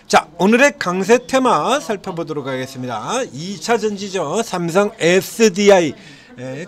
자, 오늘의 강세 테마 살펴보도록 하겠습니다. 2차 전지죠. 삼성 SDI,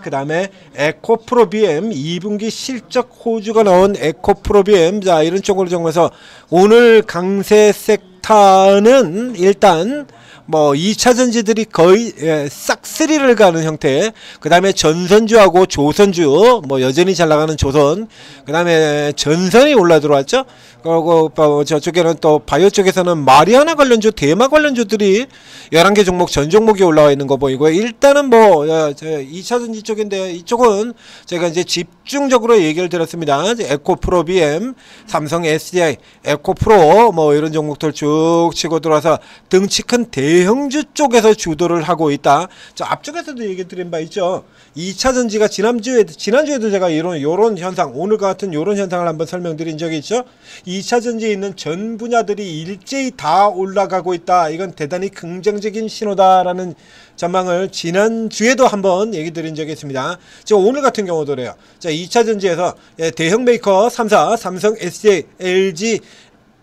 그 다음에 에코프로 BM 2분기 실적 호주가 나온 에코프로 BM. 자, 이런 쪽으로 정해서 오늘 강세 섹터는 일단 뭐 2차 전지들이 거의 싹쓸이를 가는 형태. 그 다음에 전선주하고 조선주, 뭐 여전히 잘 나가는 조선, 그 다음에 전선이 올라 들어왔죠. 그리고 저쪽에는 또 바이오 쪽에서는 마리아나 관련주, 대마 관련주들이 11개 종목 전 종목이 올라와 있는 거 보이고요. 일단은 뭐 2차 전지 쪽인데 이쪽은 제가 이제 집중적으로 얘기를 드렸습니다. 에코프로 BM, 삼성 SDI, 에코프로 뭐 이런 종목들 쭉 치고 들어와서 등치 큰 대형주 쪽에서 주도를 하고 있다. 저 앞쪽에서도 얘기 드린 바 있죠. 2차 전지가 지난주에도 제가 요런 현상, 오늘 같은 요런 현상을 한번 설명드린 적이 있죠. 2차 전지에 있는 전 분야들이 일제히 다 올라가고 있다. 이건 대단히 긍정적인 신호다라는 전망을 지난주에도 한번 얘기 드린 적이 있습니다. 지금 오늘 같은 경우도 그래요. 자, 2차 전지에서 대형 메이커 3사, 삼성, SDI, LG,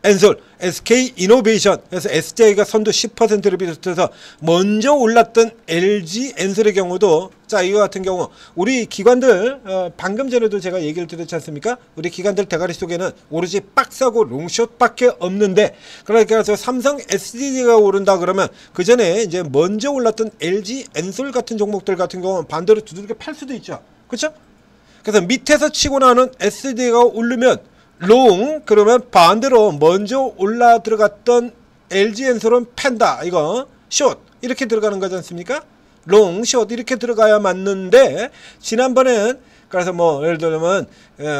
엔솔, SK 이노베이션, 그래서 SDI가 선두 10%를 비롯해서 먼저 올랐던 LG 엔솔의 경우도, 자, 이거 같은 경우 우리 기관들 방금 전에도 제가 얘기를 드렸지 않습니까? 우리 기관들 대가리 속에는 오로지 박스하고 롱숏밖에 없는데, 그러니까 저 삼성 SDI가 오른다 그러면 그 전에 이제 먼저 올랐던 LG 엔솔 같은 종목들 같은 경우는 반대로 두들겨 팔 수도 있죠. 그렇죠? 그래서 밑에서 치고 나오는 SDI가 오르면 롱, 그러면 반대로 먼저 올라 들어갔던 LG 엔솔은 팬다. 이거 숏 이렇게 들어가는 거지 않습니까? 롱, 숏 이렇게 들어가야 맞는데, 지난번엔 그래서 뭐 예를 들면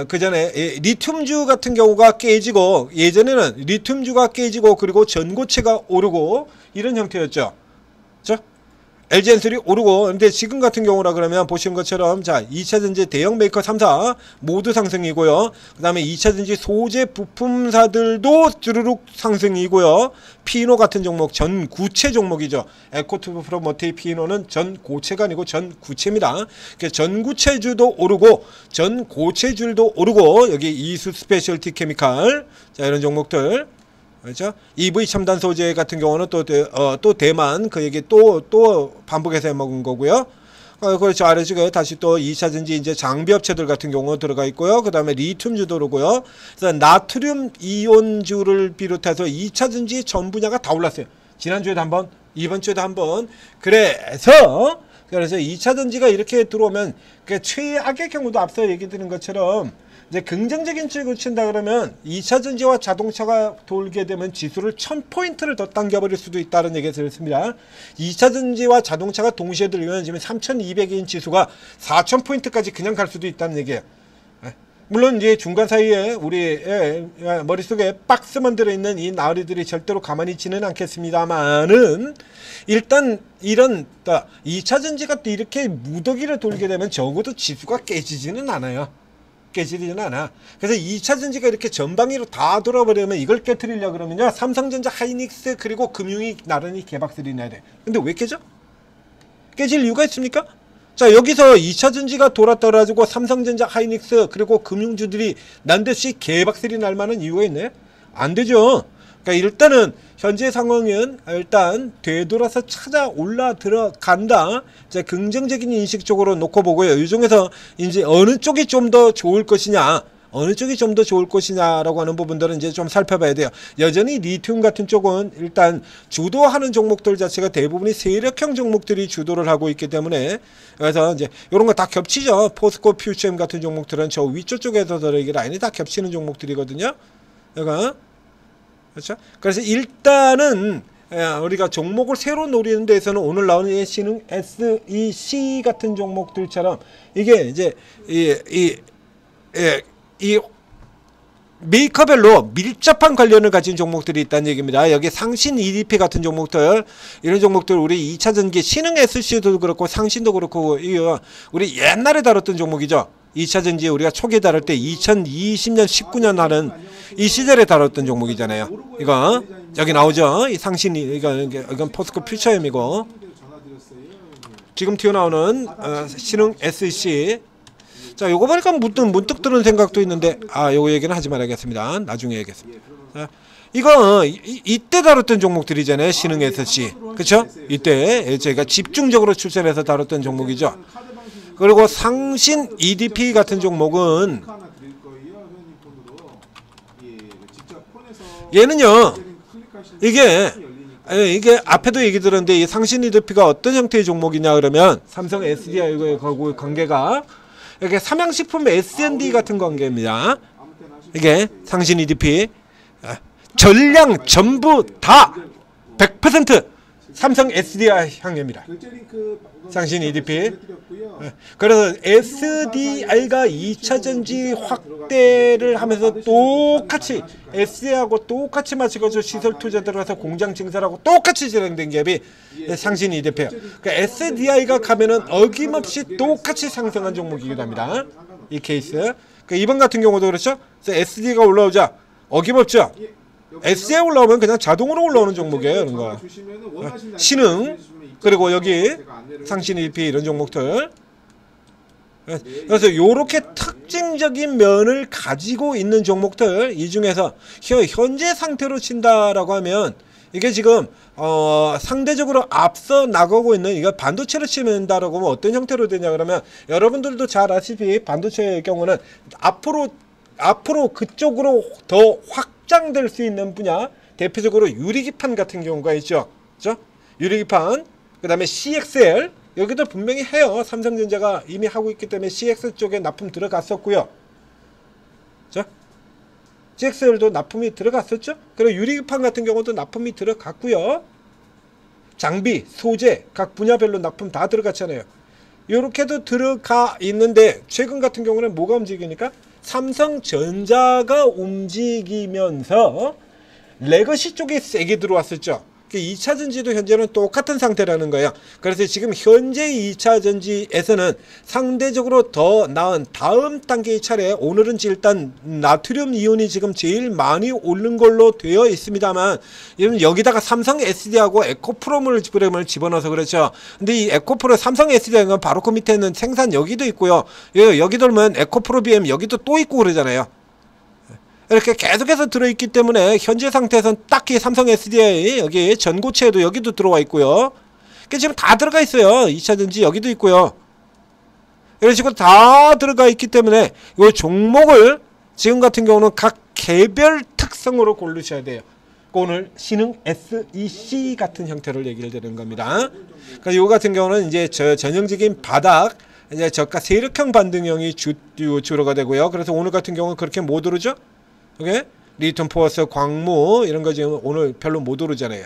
그 전에 리튬주 같은 경우가 깨지고, 예전에는 리튬주가 깨지고 그리고 전고체가 오르고 이런 형태였죠. 그렇죠? LG 엔솔이 오르고, 근데 지금 같은 경우라 그러면 보시는 것처럼, 자, 2차 전지 대형 메이커 3사 모두 상승이고요. 그 다음에 2차 전지 소재 부품사들도 주르륵 상승이고요. 피노 같은 종목, 전 구체 종목이죠. 에코프로 모테이 피노는 전 고체가 아니고 전 구체입니다. 전 구체주도 오르고 전 고체줄도 오르고, 여기 이수 스페셜티 케미칼, 자, 이런 종목들, 그렇죠? EV 첨단 소재 같은 경우는 또 대만 그 얘기 또 반복해서 해먹은 거고요. 그렇죠. 아래쪽에 다시 또 2차 전지 이제 장비 업체들 같은 경우 들어가 있고요. 그 다음에 리튬주도 오르고요. 그래서 나트륨 이온주를 비롯해서 2차 전지 전 분야가 다 올랐어요. 지난주에도 한번, 이번 주에도 한번. 그래서 2차 전지가 이렇게 들어오면 그 최악의 경우도 앞서 얘기 드린 것처럼 이제 긍정적인 쪽을 친다 그러면 2차 전지와 자동차가 돌게 되면 지수를 1000포인트를 더 당겨버릴 수도 있다는 얘기가 들었습니다. 2차 전지와 자동차가 동시에 들면 지금 3200인 지수가 4000포인트까지 그냥 갈 수도 있다는 얘기예요. 물론 이제 중간 사이에 우리 머릿속에 박스만 들어있는 이 나으리들이 절대로 가만히 있지는 않겠습니다만은, 일단 이런 2차 전지가 이렇게 무더기를 돌게 되면 적어도 지수가 깨지지는 않아요. 깨지지는 않아. 그래서 2차 전지가 이렇게 전방위로 다 돌아버리면 이걸 깨트리려고 그러면요, 삼성전자, 하이닉스 그리고 금융이 나란히 개박살이 나야 돼. 근데 왜 깨져? 깨질 이유가 있습니까? 자, 여기서 2차 전지가 돌아떨어지고 삼성전자, 하이닉스 그리고 금융주들이 난데없이 개박살이 날 만한 이유가 있네? 안 되죠. 그러니까 일단은 현재 상황은 일단 되돌아서 찾아 올라 들어간다. 자, 긍정적인 인식 쪽으로 놓고 보고요. 이 중에서 이제 어느 쪽이 좀 더 좋을 것이냐, 어느 쪽이 좀 더 좋을 것이냐라고 하는 부분들은 이제 좀 살펴봐야 돼요. 여전히 리튬 같은 쪽은 일단 주도하는 종목들 자체가 대부분이 세력형 종목들이 주도를 하고 있기 때문에, 그래서 이제 이런 거 다 겹치죠. 포스코 퓨처엠 같은 종목들은 저 위쪽 쪽에서 이게 라인이 다 겹치는 종목들이거든요. 그러니까 그렇죠? 그래서 일단은 우리가 종목을 새로 노리는 데에서는 오늘 나오는 신흥 SEC 같은 종목들처럼 이게 이제 이 메이커별로 밀접한 관련을 가진 종목들이 있다는 얘기입니다. 여기 상신 EDP 같은 종목들, 이런 종목들 우리 2차 전기 신흥 SC도 그렇고 상신도 그렇고, 이거 우리 옛날에 다뤘던 종목이죠. 2차 전지 우리가 초기에 다룰 때 2020년 19년 하는 이 시절에 다뤘던 종목이잖아요. 이거 여기 나오죠. 이 상신이 이건 포스코 퓨처엠이고, 지금 튀어나오는 신흥 SEC. 자, 요거 보니까 문득 드는 생각도 있는데, 요거 얘기는 하지 말아야겠습니다. 나중에 얘기하겠습니다. 자, 이거 이때 다뤘던 종목들이잖아요. 신흥 SC. 그쵸? 이때 저희가 집중적으로 출전해서 다뤘던 종목이죠. 그리고 상신 EDP 같은 종목은 얘는요. 이게 앞에도 얘기 들었는데 이 상신 EDP가 어떤 형태의 종목이냐 그러면 삼성 SDI하고 관계가 이렇게 삼양식품 S&D 같은 관계입니다. 이게 상신 EDP 전량 전부 다 100% 삼성 SDI 향입니다. 상신 EDP. 그래서 SDI가 2차전지 확대를 하면서 똑같이 SDI하고 똑같이 마치고서 시설 투자 들어가서 공장 증설하고 똑같이 진행된 기업이 상신 EDP예요. 그러니까 SDI가 가면은 어김없이 똑같이 상승한 종목이기도 합니다. 이 케이스. 그러니까 이번 같은 경우도 그렇죠. 그래서 SDI가 올라오자 어김없죠. SDI 올라오면 그냥 자동으로 올라오는 종목이에요. 이런 거. 신흥 그리고 여기 상신 EDP 이런 종목들. 그래서 이렇게 특징적인 면을 가지고 있는 종목들 이 중에서 현재 상태로 친다라고 하면 이게 지금 상대적으로 앞서 나가고 있는 이거 반도체로 치는다라고 하면 어떤 형태로 되냐 그러면 여러분들도 잘 아시다시피 반도체의 경우는 앞으로 그쪽으로 더 확장될 수 있는 분야 대표적으로 유리기판 같은 경우가 있죠. 그렇죠? 유리기판 그 다음에 CXL 여기도 분명히 해요. 삼성전자가 이미 하고 있기 때문에 CX 쪽에 납품 들어갔었고요. 자, CXL도 납품이 들어갔었죠. 그리고 유리기판 같은 경우도 납품이 들어갔고요. 장비, 소재 각 분야별로 납품 다 들어갔잖아요. 이렇게도 들어가 있는데 최근 같은 경우는 뭐가 움직이니까 삼성전자가 움직이면서 레거시 쪽에 세게 들어왔었죠. 2차전지도 현재는 똑같은 상태라는 거예요. 그래서 지금 현재 2차전지에서는 상대적으로 더 나은 다음 단계의 차례 오늘은 일단 나트륨 이온이 지금 제일 많이 오른 걸로 되어 있습니다만 여기다가 삼성 SD하고 에코프롬을 집어넣어서 그렇죠. 근데 이 에코프로 삼성 SD는 바로 그 밑에 있는 생산 여기도 있고요. 여기 돌면 에코프로 BM 여기도 또 있고 그러잖아요. 이렇게 계속해서 들어있기 때문에 현재 상태에서는 딱히 삼성 SDI 여기 전고체에도 여기도 들어와 있고요. 지금 다 들어가 있어요. 2차전지 여기도 있고요. 이런 식으로 다 들어가 있기 때문에 이 종목을 지금 같은 경우는 각 개별 특성으로 고르셔야 돼요. 오늘 신흥 SEC 같은 형태를 얘기를 드리는 겁니다. 그러니까 이 같은 경우는 이제 전형적인 바닥 이제 저가 세력형 반등형이 주로가 되고요. 그래서 오늘 같은 경우는 그렇게 못 오르죠. 오케이? 리튬 포어스, 광무 이런 거 지금 오늘 별로 못 오르잖아요.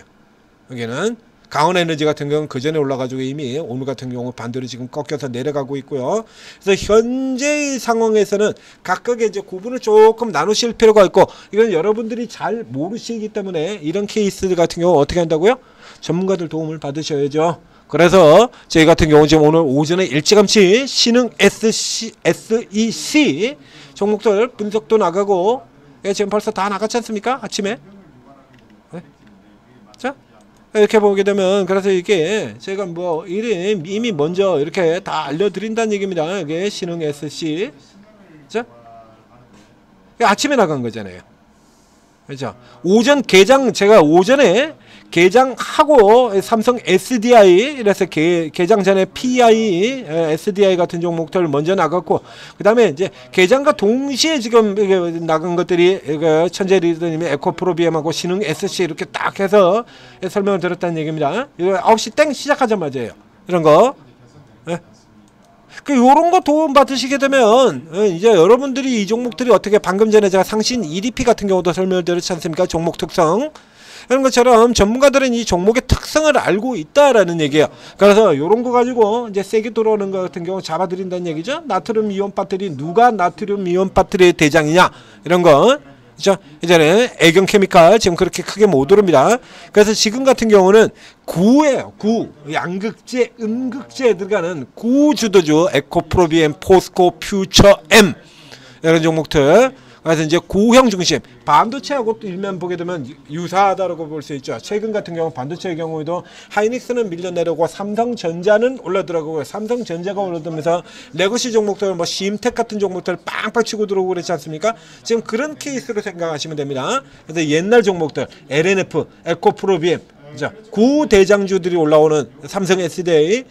여기는 강원에너지 같은 경우는 그 전에 올라가지고 이미 오늘 같은 경우 반대로 지금 꺾여서 내려가고 있고요. 그래서 현재의 상황에서는 각각의 이제 구분을 조금 나누실 필요가 있고 이건 여러분들이 잘 모르시기 때문에 이런 케이스 같은 경우 어떻게 한다고요? 전문가들 도움을 받으셔야죠. 그래서 저희 같은 경우 지금 오늘 오전에 일찌감치 신흥 SEC 종목들 분석도 나가고 지금 벌써 다 나갔지 않습니까? 아침에. 네? 자, 이렇게 보게 되면 그래서 이게 제가 뭐 이미 먼저 이렇게 다 알려드린다는 얘기입니다. 이게 신흥 SC. 자, 아침에 나간 거잖아요. 그렇죠? 오전 개장 제가 오전에 개장하고 삼성 SDI 이래서 개장 전에 PI, SDI 같은 종목들 먼저 나갔고 그 다음에 이제 개장과 동시에 지금 나간 것들이 천재 리더님의 에코프로 BM하고 신흥 SC 이렇게 딱 해서 설명을 드렸다는 얘기입니다. 이거 9시 땡 시작하자마자예요. 이런 거. 요런 거 도움 받으시게 되면 이제 여러분들이 이 종목들이 어떻게 방금 전에 제가 상신 EDP 같은 경우도 설명을 드렸지 않습니까? 종목 특성. 이런 것처럼 전문가들은 이 종목의 특성을 알고 있다라는 얘기예요. 그래서 이런 거 가지고 이제 세게 들어오는 것 같은 경우 잡아드린다는 얘기죠. 나트륨 이온 배터리 누가 나트륨 이온 배터리의 대장이냐 이런 거. 그렇죠? 이제는 애경 케미칼 지금 그렇게 크게 못 오릅니다. 그래서 지금 같은 경우는 구예요. 구. 양극재, 음극재에 들어가는 구 주도주 에코프로 BM, 포스코, 퓨처 M 이런 종목들. 그래서 이제 구형 중심, 반도체하고 또 일면 보게 되면 유사하다고 볼 수 있죠. 최근 같은 경우 반도체의 경우에도 하이닉스는 밀려내려고 삼성전자는 올라들어가고, 삼성전자가 올라들면서 레거시 종목들, 뭐 심텍 같은 종목들 빵빵 치고 들어오고 그랬지 않습니까? 지금 그런 케이스로 생각하시면 됩니다. 그래서 옛날 종목들 LNF, 에코프로비엠, 구대장주들이 올라오는 삼성 SDI,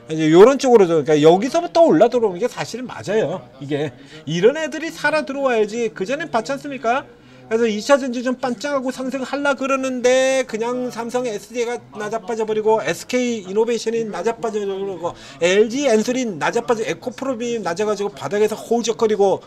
이제 이런 쪽으로, 그러니까 여기서부터 올라 들어오는 게 사실은 맞아요. 이게 이런 애들이 살아 들어와야지. 그 전엔 봤지 않습니까? 그래서 2차 전지 좀 반짝하고 상승하려 그러는데 그냥 삼성 SDI가 낮아빠져버리고, SK 이노베이션이 낮아빠져버리고, LG 엔솔이 낮아빠져, 에코프로비 낮아가지고 바닥에서 호적거리고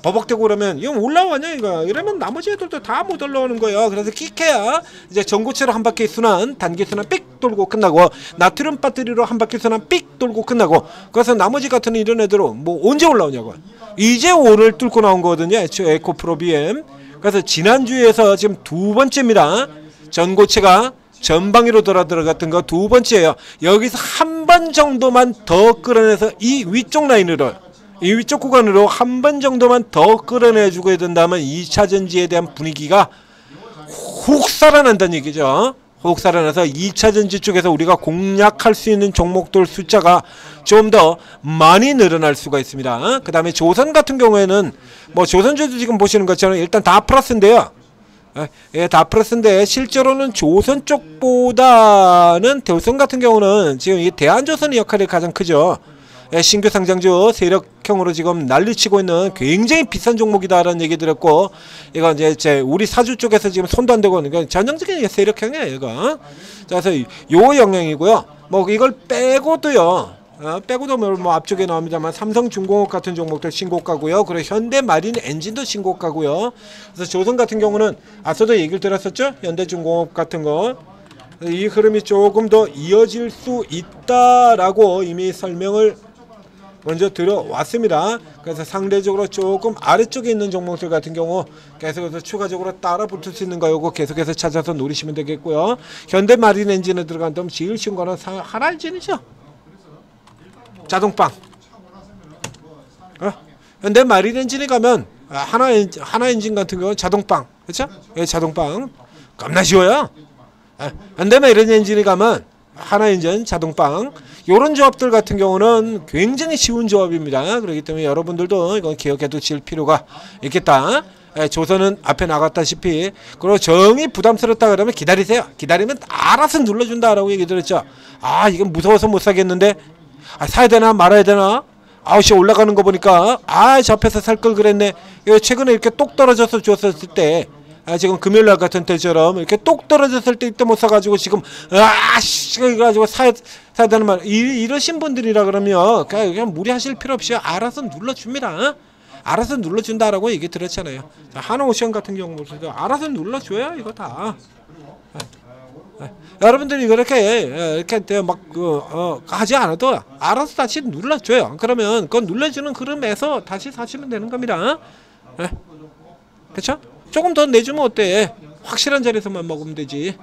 버벅대고 그러면 이거 올라와냐 이거. 이러면 나머지 애들도 다 못 올라오는 거예요. 그래서 끽해야 이제 전고체로 한 바퀴 순환, 단기 순환 삑 돌고 끝나고, 나트륨 배터리로 한 바퀴 순환 삑 돌고 끝나고, 그래서 나머지 같은 이런 애들은 뭐 언제 올라오냐고. 이제 오늘 뚫고 나온 거거든요. 에코프로 BM. 그래서 지난주에서 지금 두 번째입니다. 전고체가 전방위로 돌아 들어갔던 거 두 번째예요. 여기서 한 번 정도만 더 끌어내서 이 위쪽 라인으로, 이 위쪽 구간으로 한 번 정도만 더 끌어내주게 된다면 2차 전지에 대한 분위기가 훅 살아난다는 얘기죠. 훅 살아나서 2차 전지 쪽에서 우리가 공략할 수 있는 종목들 숫자가 좀 더 많이 늘어날 수가 있습니다. 그 다음에 조선 같은 경우에는 뭐 조선주도 지금 보시는 것처럼 일단 다 플러스인데요. 예, 다 플러스인데 실제로는 조선 쪽보다는 대우선 같은 경우는 지금 이 대한조선의 역할이 가장 크죠. 예, 신규 상장주 세력형으로 지금 난리치고 있는 굉장히 비싼 종목이다라는 얘기 들었고, 이거 이제 우리 사주 쪽에서 지금 손도 안 대고 있는 건 전형적인 세력형이에요, 이거. 자, 그래서 요 영향이고요. 뭐 이걸 빼고도요. 빼고도 뭐 앞쪽에 나옵니다만 삼성중공업 같은 종목들 신고가고요. 그리고 현대마린 엔진도 신고가고요. 그래서 조선 같은 경우는 앞서도 얘기를 드렸었죠. 현대중공업 같은 거. 이 흐름이 조금 더 이어질 수 있다라고 이미 설명을 먼저 들어왔습니다. 그래서 상대적으로 조금 아래쪽에 있는 종목들 같은 경우 계속해서 추가적으로 따라 붙을 수 있는 거, 요거 계속해서 찾아서 노리시면 되겠고요. 현대마린 엔진에 들어간다면 제일 쉬운 거는 하나엔진이죠. 자동빵. 현대마린 엔진에 가면 하나엔진 같은 경우는 자동빵, 그렇죠? 예, 자동빵 겁나 쉬워요. 현대마린 엔진에 가면 하나엔진, 자동빵, 요런 조합들 같은 경우는 굉장히 쉬운 조합입니다. 그렇기 때문에 여러분들도 이건 기억해 두실 필요가 있겠다. 조선은 앞에 나갔다시피, 그리고 정이 부담스럽다 그러면 기다리세요. 기다리면 알아서 눌러준다라고 얘기 들었죠. 아, 이건 무서워서 못 사겠는데, 사야 되나 말아야 되나? 9시에 올라가는 거 보니까 저 앞에서 살 걸 그랬네. 이거 최근에 이렇게 똑 떨어져서 줬었을 때, 지금 금요일날 같은 때처럼 이렇게 똑 떨어졌을 때 이때 못 사가지고 지금 이래가지고 사야 되는 말, 이러신 분들이라 그러면 그냥 무리하실 필요 없이 알아서 눌러줍니다. 알아서 눌러준다라고 얘기 들었잖아요. 한화오션 같은 경우도 알아서 눌러줘요. 이거 다. 여러분들이 이렇게 막 하지 않아도 알아서 다시 눌러줘요. 그러면 그건 눌러주는 흐름에서 다시 사시면 되는 겁니다. 그렇죠? 조금 더 내주면 어때? 확실한 자리에서만 먹으면 되지.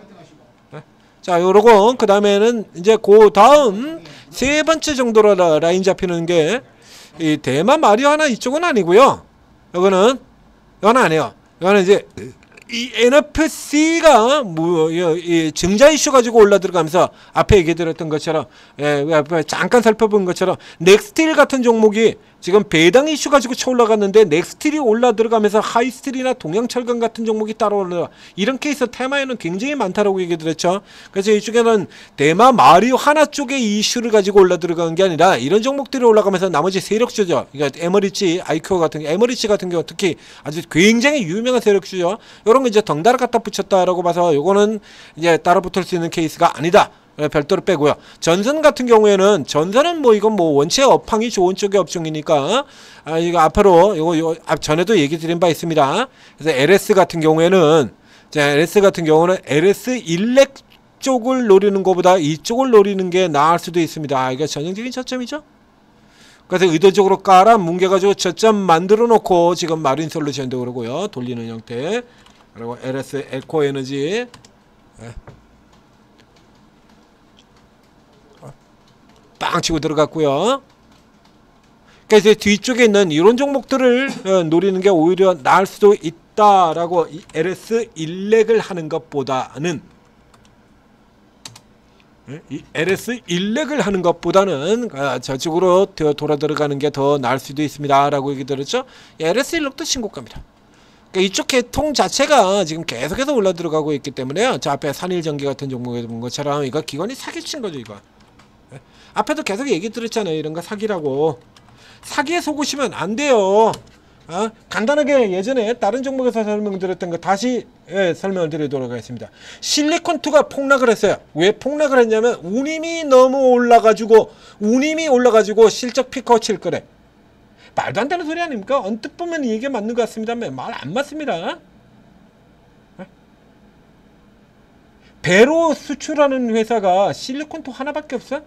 자, 요러고 그 다음에는 이제 그 다음 세 번째 정도로 라인 잡히는 게 이 대만 마리화나 이쪽은 아니고요. 이거는 아니에요. 이거는 이제 이 NFC가 이 증자 이슈 가지고 올라 들어가면서 앞에 얘기 드렸던 것처럼, 잠깐 살펴본 것처럼 넥스틸 같은 종목이 지금 배당 이슈 가지고 쳐올라갔는데 넥스틸이 올라 들어가면서 하이스틸이나 동양철강 같은 종목이 따라 올라, 이런 케이스 테마에는 굉장히 많다라고 얘기 드렸죠. 그래서 이쪽에는 대마 마리화나 쪽의 이슈를 가지고 올라 들어간 게 아니라 이런 종목들이 올라가면서 나머지 세력주죠. 그러니까 에머리치, 아이큐어 같은 에머리치 같은 경우 특히 아주 굉장히 유명한 세력주죠. 이런 거 이제 덩달아 갖다 붙였다라고 봐서 요거는 이제 따라 붙을 수 있는 케이스가 아니다. 별도로 빼고요. 전선 같은 경우에는, 전선은 뭐 이건 뭐 원체 업황이 좋은 쪽의 업종이니까 이거 앞으로 요거 전에도 얘기 드린 바 있습니다. 그래서 LS 같은 경우에는, LS 같은 경우는 LS 일렉 쪽을 노리는 것보다 이쪽을 노리는 게 나을 수도 있습니다. 이게 전형적인 저점이죠. 그래서 의도적으로 깔아 뭉개가지고 저점 만들어 놓고 지금 마린솔루션도 그러고요. 돌리는 형태. 그리고 LS 에코에너지. 빵 치고 들어갔고요. 그러니까 이제 뒤쪽에 있는 이런 종목들을 노리는 게 오히려 나을 수도 있다라고 이 LS 일렉을 하는 것보다는 이 LS 일렉을 하는 것보다는 저쪽으로 돌아 들어가는 게 더 나을 수도 있습니다라고 얘기 들었죠. LS 일렉도 신고가입니다. 그러니까 이쪽 계통 자체가 지금 계속해서 올라 들어가고 있기 때문에요. 저 앞에 산일전기 같은 종목에 본 것처럼 이거 기관이 사기친 거죠, 이거. 앞에도 계속 얘기 들었잖아요. 이런 거 사기라고. 사기에 속으시면 안 돼요. 간단하게 예전에 다른 종목에서 설명드렸던 거 다시 설명을 드리도록 하겠습니다. 실리콘2가 폭락을 했어요. 왜 폭락을 했냐면 운임이 너무 올라가지고 실적 피커 칠 거래. 말도 안 되는 소리 아닙니까? 언뜻 보면 이게 맞는 것 같습니다. 말 안 맞습니다. 배로 수출하는 회사가 실리콘2 하나밖에 없어요?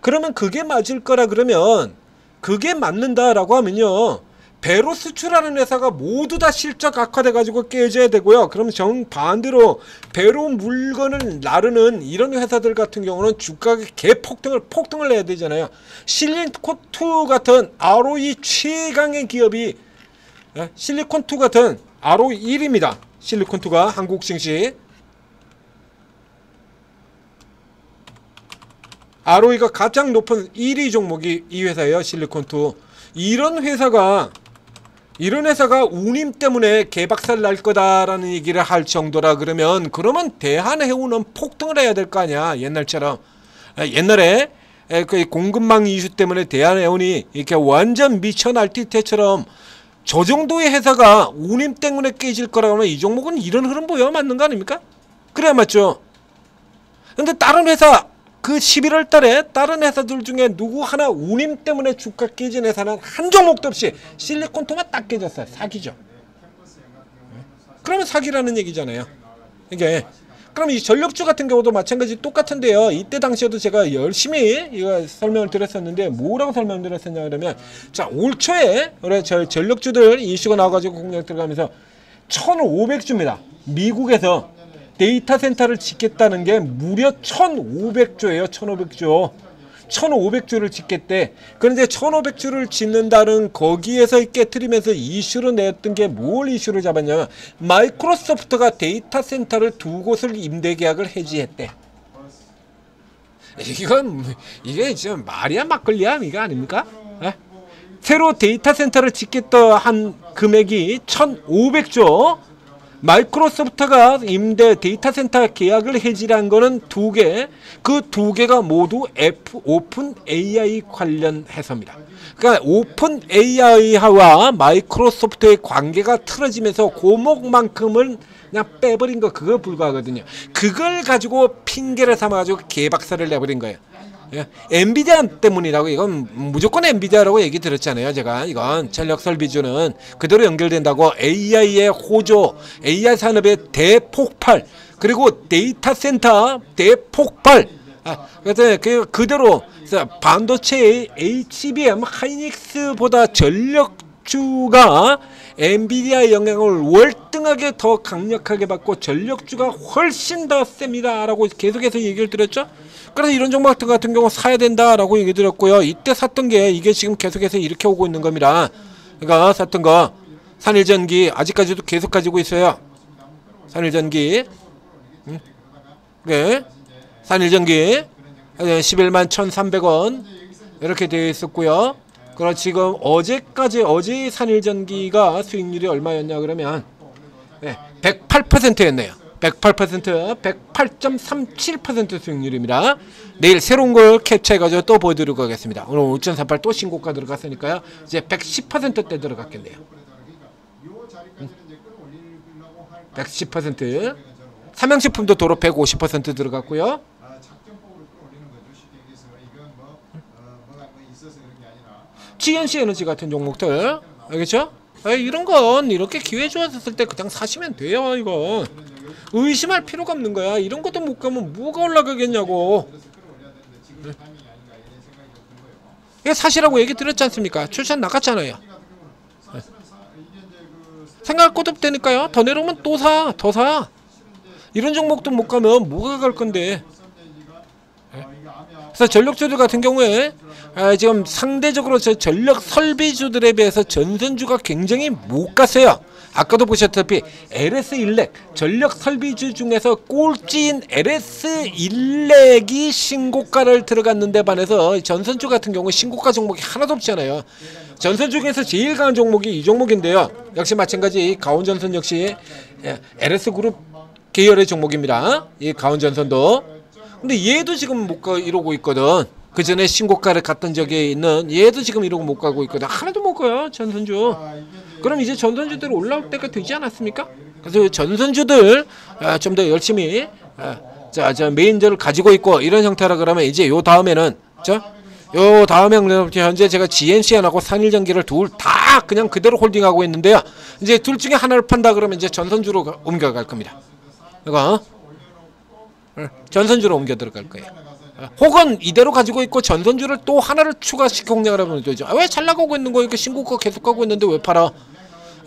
그러면 그게 맞을 거라 그러면 그게 맞는다라고 하면요. 배로 수출하는 회사가 모두 다 실적 악화돼 가지고 깨져야 되고요. 그럼 정반대로 배로 물건을 나르는 이런 회사들 같은 경우는 주가가 폭등을 해야 되잖아요. 실리콘2 같은 ROE 최강의 기업이 실리콘2 같은 ROE 1위입니다. 실리콘2가 한국 증시 ROE가 가장 높은 1위 종목이 이 회사예요. 실리콘2. 이런 회사가 운임 때문에 개박살 날 거다라는 얘기를 할 정도라 그러면 대한해운은 폭등을 해야 될 거 아니야. 옛날처럼. 옛날에 그 공급망 이슈 때문에 대한해운이 이렇게 완전 미쳐 날뛸 때처럼 저 정도의 회사가 운임 때문에 깨질 거라고 하면 이 종목은 이런 흐름 보여 맞는 거 아닙니까? 그래야 맞죠. 근데 다른 회사 그 11월 달에 다른 회사들 중에 누구 하나 운임 때문에 주가 깨진 회사는 한 종목도 없이 실리콘2만 딱 깨졌어요. 사기죠. 그러면 사기라는 얘기잖아요. 이게 그럼 이 전력주 같은 경우도 마찬가지 똑같은데요. 이때 당시에도 제가 열심히 이거 설명을 드렸었는데 뭐라고 설명을 드렸었냐 그러면 자, 올 초에 우리 전력주들 이슈가 나와가지고 공략 들어가면서 1,500주입니다. 미국에서 데이터 센터를 짓겠다는 게 무려 1,500조예요. 1,500조. 1,500조를 짓겠대. 그런데 1,500조를 짓는다는 거기에서 깨트리면서 이슈로 내었던 게 뭘 이슈를 잡았냐면 마이크로소프트가 데이터 센터를 두 곳을 임대 계약을 해지했대. 이게 지금 말이야 막걸리야 이거 아닙니까? 새로 데이터 센터를 짓겠다 한 금액이 1,500조. 마이크로소프트가 임대 데이터 센터 계약을 해지한 거는 두 개, 그 두 개가 모두 오픈 AI 관련해서입니다. 그러니까 오픈 AI와 마이크로소프트의 관계가 틀어지면서 고목만큼을 그냥 빼버린 거 그거 불과하거든요. 그걸 가지고 핑계를 삼아가지고 개박살을 내버린 거예요. 엔비디아 때문이라고. 이건 무조건 엔비디아라고 얘기 들었잖아요. 제가 이건 전력 설비주는 그대로 연결된다고. AI의 호조, AI 산업의 대폭발, 그리고 데이터 센터 대폭발. 그래서 그대로 반도체의 HBM 하이닉스보다 전력주가 엔비디아의 영향을 월등하게 더 강력하게 받고 전력주가 훨씬 더 셉니다 라고 계속해서 얘기를 드렸죠. 그래서 이런 종목 같은 경우 사야 된다라고 얘기 드렸고요. 이때 샀던 게 이게 지금 계속해서 이렇게 오고 있는 겁니다. 그러니까 샀던 거 산일전기 아직까지도 계속 가지고 있어요. 산일전기 네, 산일전기 11만 1,300원 이렇게 되어 있었고요. 그럼 지금 어제 산일전기가 수익률이 얼마였냐 그러면 108%였네요. 108%, 108.37% 수익률입니다. 내일 새로운 걸 캡처해가지고 또 보여드리고 가겠습니다. 오늘 5.48 또 신고가 들어갔으니까요. 이제 110%대 들어갔겠네요. 110%. 삼양식품도 도로 150% 들어갔고요. GNC 에너지 같은 종목들 알겠죠? 이런 건 이렇게 기회 주어졌을 때 그냥 사시면 돼요. 이거 의심할 필요가 없는 거야. 이런 것도 못 가면 뭐가 올라가겠냐고. 이게 사시라고 얘기 드렸지 않습니까? 출산 나갔잖아요. 생각할 것도 없다니까요. 더 내려오면 또 사, 더 사. 이런 종목도 못 가면 뭐가 갈 건데. 그래서 전력주들 같은 경우에 지금 상대적으로 저 전력 설비주들에 비해서 전선주가 굉장히 못 갔어요. 아까도 보셨다시피 LS1렉 전력 설비주 중에서 꼴찌인 LS1렉이 신고가를 들어갔는데 반해서 전선주 같은 경우 신고가 종목이 하나도 없잖아요. 전선 중에서 제일 강한 종목이 이 종목인데요. 역시 마찬가지 가온전선 역시 LS그룹 계열의 종목입니다. 이 가온전선도. 근데 얘도 지금 못 가 이러고 있거든. 그 전에 신고가를 갔던 적이 있는 얘도 지금 이러고 못 가고 있거든. 하나도 못 가요 전선주. 그럼 이제 전선주들 올라올 때가 되지 않았습니까? 그래서 전선주들 좀 더 열심히 저 메인저를 가지고 있고 이런 형태라 그러면 이제 요 다음에는 요 다음에 현재 제가 GNCN하고 산일전기를 둘 다 그냥 그대로 홀딩하고 있는데요. 이제 둘 중에 하나를 판다 그러면 이제 전선주로 옮겨갈 겁니다. 이거 전선주로 옮겨 들어갈 거예요. 혹은 이대로 가지고 있고 전선주를 또 하나를 추가시켜 공략을 하면 되죠. 왜 잘 나가고 있는 거 이렇게 신고가 계속 가고 있는데 왜 팔아?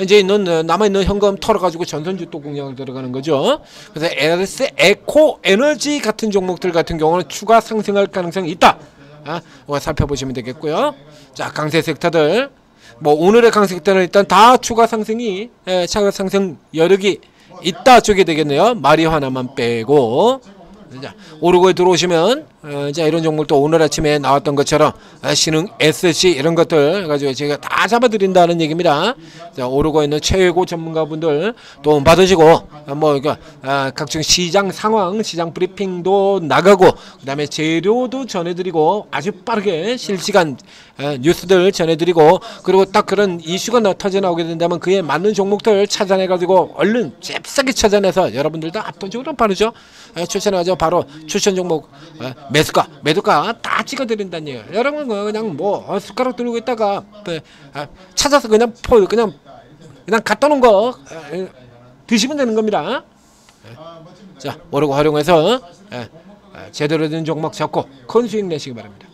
이제 있는 남아있는 현금 털어가지고 전선주 또 공략을 들어가는 거죠. 그래서 LS 에코 에너지 같은 종목들 같은 경우는 추가 상승할 가능성이 있다. 살펴보시면 되겠고요. 자, 강세 섹터들 뭐 오늘의 강세 섹터는 일단 다 추가 상승이 차가 상승 여력이 있다 쪽이 되겠네요. 마리화나만 빼고. 자, 오르고에 들어오시면 자, 이런 종목도 오늘 아침에 나왔던 것처럼 신흥 SC 이런 것들 가지고 제가 다 잡아드린다는 얘기입니다. 자, 오르고 있는 최고 전문가분들 도움 받으시고 뭐 각종 시장 상황, 시장 브리핑도 나가고 그다음에 재료도 전해드리고 아주 빠르게 실시간 뉴스들 전해드리고 그리고 딱 그런 이슈가 터져 나오게 된다면 그에 맞는 종목들 찾아내가지고 얼른 잽싸게 찾아내서 여러분들도 압도적으로 빠르죠. 추천하죠. 바로 추천 종목 매도가 다 찍어드린다는 얘기예요. 여러분 그냥 뭐 숟가락 들고 있다가 찾아서 그냥 갖다 놓은 거 드시면 되는 겁니다. 자, 오르고 활용해서 제대로 된 종목 잡고 큰 수익 내시기 바랍니다.